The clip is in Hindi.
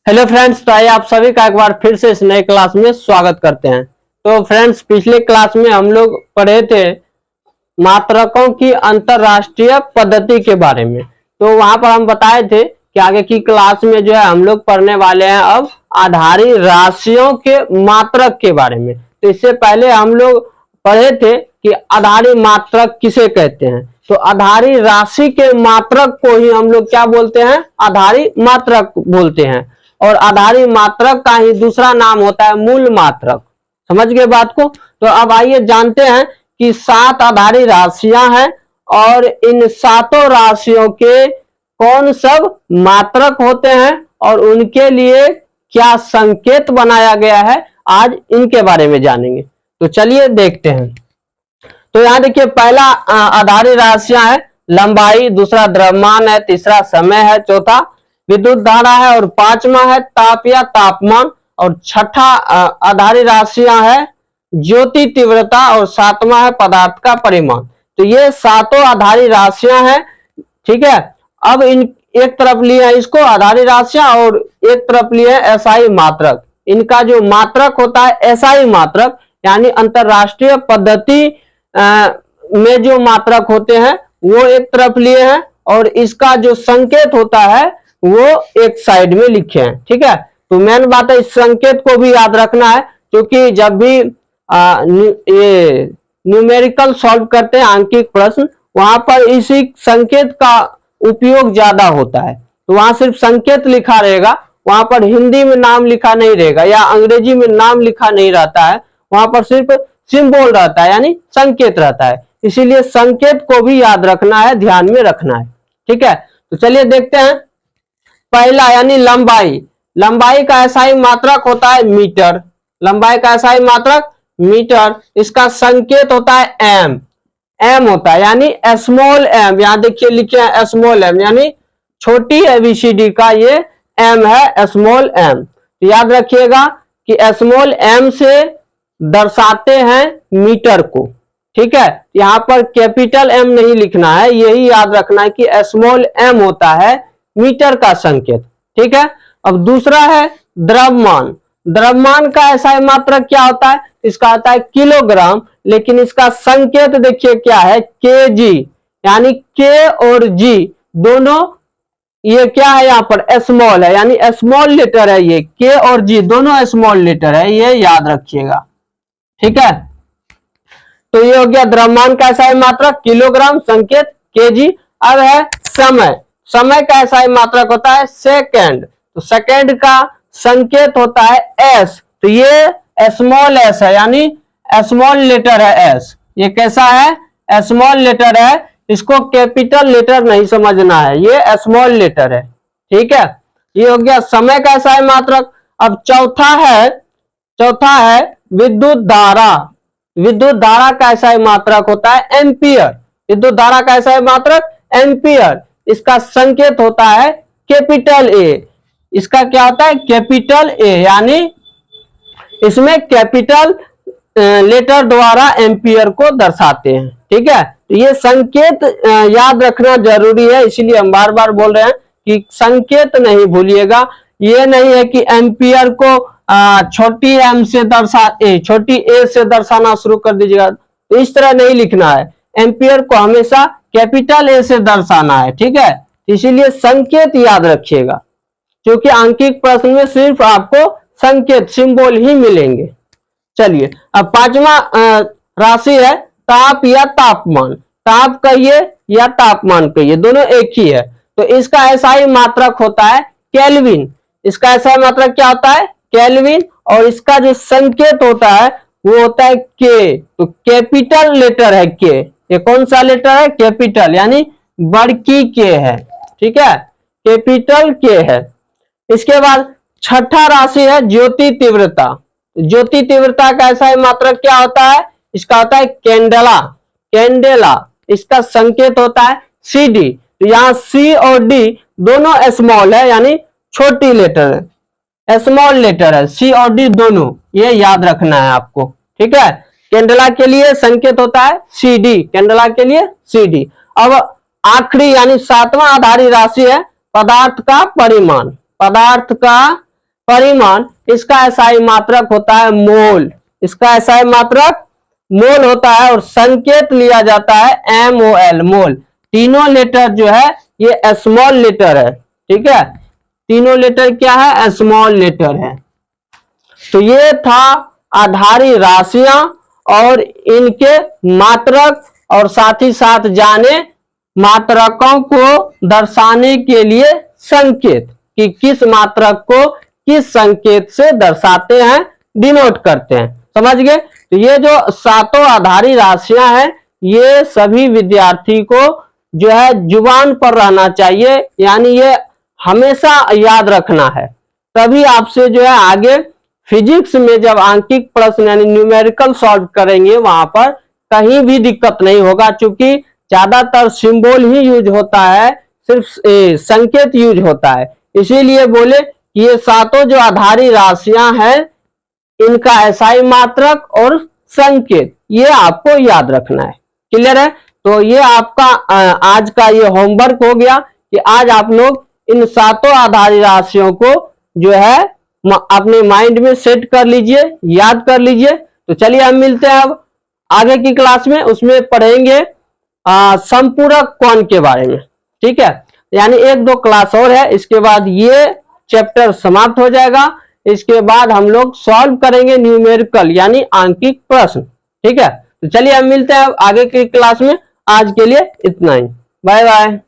हेलो फ्रेंड्स, तो आइए आप सभी का एक बार फिर से इस नए क्लास में स्वागत करते हैं। तो फ्रेंड्स, पिछले क्लास में हम लोग पढ़े थे मात्रकों की अंतरराष्ट्रीय पद्धति के बारे में। तो वहां पर हम बताए थे कि आगे की क्लास में जो है हम लोग पढ़ने वाले हैं अब आधारी राशियों के मात्रक के बारे में। तो इससे पहले हम लोग पढ़े थे कि आधारी मात्रक किसे कहते हैं। तो आधारी राशि के मात्रक को ही हम लोग क्या बोलते हैं? आधारी मात्रक बोलते हैं। और आधारी मात्रक का ही दूसरा नाम होता है मूल मात्रक। समझ गए बात को? तो अब आइए जानते हैं कि 7 आधारी राशियां हैं और इन सातों राशियों के कौन सब मात्रक होते हैं और उनके लिए क्या संकेत बनाया गया है। आज इनके बारे में जानेंगे। तो चलिए देखते हैं। तो यहां देखिए, पहला आधारी राशियां है लंबाई, दूसरा द्रव्यमान है, तीसरा समय है, चौथा विद्युत धारा है और पांचवा है ताप या तापमान और छठा आधारी राशियां है ज्योति तीव्रता और सातवां है पदार्थ का परिमाण। तो ये सातों आधारी राशियां हैं। ठीक है, अब इन एक तरफ लिए है इसको आधारी राशियां और एक तरफ लिए है एसआई मात्रक। इनका जो मात्रक होता है एसआई मात्रक यानी अंतरराष्ट्रीय पद्धति में जो मात्रक होते हैं वो एक तरफ लिए हैं और इसका जो संकेत होता है वो एक साइड में लिखे हैं। ठीक है, तो मेन बात है इस संकेत को भी याद रखना है, क्योंकि जब भी ये न्यूमेरिकल सॉल्व करते हैं आंकिक प्रश्न, वहां पर इसी संकेत का उपयोग ज्यादा होता है। तो वहां सिर्फ संकेत लिखा रहेगा, वहां पर हिंदी में नाम लिखा नहीं रहेगा या अंग्रेजी में नाम लिखा नहीं रहता है, वहां पर सिर्फ सिंबल रहता है यानी संकेत रहता है। इसीलिए संकेत को भी याद रखना है, ध्यान में रखना है। ठीक है, तो चलिए देखते हैं। पहला यानी लंबाई। लंबाई का एसआई मात्रक होता है मीटर। लंबाई का एसआई मात्रक मीटर। इसका संकेत होता है एम। एम होता है यानी स्मॉल एम। यहां देखिए लिखे हैं स्मॉल एम यानी छोटी एबीसीडी का ये एम है, स्मॉल एम। तो याद रखिएगा कि स्मॉल एम से दर्शाते हैं मीटर को। ठीक है, यहां पर कैपिटल एम नहीं लिखना है, यही याद रखना है कि स्मॉल एम होता है मीटर का संकेत। ठीक है, अब दूसरा है द्रव्यमान। द्रव्यमान का एसआई मात्रक क्या होता है? इसका होता है किलोग्राम, लेकिन इसका संकेत देखिए क्या है, केजी। यानी के और जी दोनों ये क्या है, यहां पर स्मॉल है यानी स्मॉल लेटर है। ये के और जी दोनों स्मॉल लेटर है, ये याद रखिएगा। ठीक है, तो ये हो गया द्रव्यमान का एसआई मात्रक किलोग्राम, संकेत केजी। अब है समय। समय का एसआई मात्रक होता है सेकंड। तो सेकंड का संकेत होता है एस। तो ये स्मॉल एस है यानी स्मॉल लेटर है एस। ये कैसा है? स्मॉल लेटर है, इसको कैपिटल लेटर नहीं समझना है, ये स्मॉल लेटर है। ठीक है, ये हो गया समय का एसआई मात्रक। अब चौथा है विद्युत धारा। विद्युत धारा का एसआई मात्रक होता है एम्पियर। विद्युत धारा का एसआई मात्रक एम्पियर। इसका संकेत होता है कैपिटल ए। इसका क्या होता है? कैपिटल ए, यानी इसमें कैपिटल लेटर द्वारा एम्पियर को दर्शाते हैं। ठीक है, तो ये संकेत याद रखना जरूरी है, इसीलिए हम बार बार बोल रहे हैं कि संकेत नहीं भूलिएगा। ये नहीं है कि एम्पियर को छोटी एम से छोटी ए से दर्शाना शुरू कर दीजिएगा, तो इस तरह नहीं लिखना है। एम्पियर को हमेशा कैपिटल ए से दर्शाना है। ठीक है, इसीलिए संकेत याद रखिएगा, क्योंकि आंकिक प्रश्न में सिर्फ आपको संकेत सिंबल ही मिलेंगे। चलिए, अब पांचवा राशि है ताप या तापमान। ताप कहिए या तापमान कहिए, दोनों एक ही है। तो इसका एसआई मात्रक होता है केल्विन। इसका एसआई मात्रक क्या होता है? केल्विन। और इसका जो संकेत होता है वो होता है के। तो कैपिटल लेटर है के। ये कौन सा लेटर है? कैपिटल, यानी बड़की के है। ठीक है, कैपिटल के है। इसके बाद छठा राशि है ज्योति तीव्रता। ज्योति तीव्रता का एसआई मात्रक क्या होता है? इसका होता है कैंडेला। कैंडेला, इसका संकेत होता है सीडी। तो यहाँ सी और डी दोनों स्मॉल है यानी छोटी लेटर है, स्मॉल लेटर है, सी और डी दोनों, ये याद रखना है आपको। ठीक है, कैंडेला के लिए संकेत होता है सीडी। कैंडेला के लिए सीडी। अब आखिरी यानी सातवां आधारी राशि है पदार्थ का परिमाण। पदार्थ का परिमाण, इसका एसआई मात्रक होता है मोल, इसका एसआई मात्रक मोल होता है, और संकेत लिया जाता है MOL, मोल। तीनों लेटर जो है ये स्मॉल लेटर है, ठीक है, तीनों लेटर क्या है, स्मॉल लेटर है। तो ये था आधारी राशियां और इनके मात्रक, और साथ ही साथ जाने मात्रकों को दर्शाने के लिए संकेत, कि किस मात्रक को किस संकेत से दर्शाते हैं, डिनोट करते हैं। समझ गए? तो ये जो सातों आधारी राशियां हैं, ये सभी विद्यार्थी को जो है जुबान पर रहना चाहिए, यानी ये हमेशा याद रखना है, तभी आपसे जो है आगे फिजिक्स में जब आंकिक प्रश्न यानी न्यूमेरिकल सॉल्व करेंगे वहां पर कहीं भी दिक्कत नहीं होगा, क्योंकि ज्यादातर सिंबल ही यूज होता है, सिर्फ संकेत यूज होता है। इसीलिए बोले कि ये सातों जो आधारी राशियां हैं, इनका एसआई मात्रक और संकेत ये आपको याद रखना है। क्लियर है? तो ये आपका आज का ये होमवर्क हो गया कि आज आप लोग इन सातों आधारी राशियों को जो है अपने माइंड में सेट कर लीजिए, याद कर लीजिए। तो चलिए हम मिलते हैं अब आगे की क्लास में, उसमें पढ़ेंगे संपूरक कोण के बारे में, ठीक है, यानी 1-2 क्लास और है, इसके बाद ये चैप्टर समाप्त हो जाएगा। इसके बाद हम लोग सॉल्व करेंगे न्यूमेरिकल यानी आंकिक प्रश्न, ठीक है। तो चलिए हम मिलते हैं आगे की क्लास में, आज के लिए इतना ही, बाय बाय।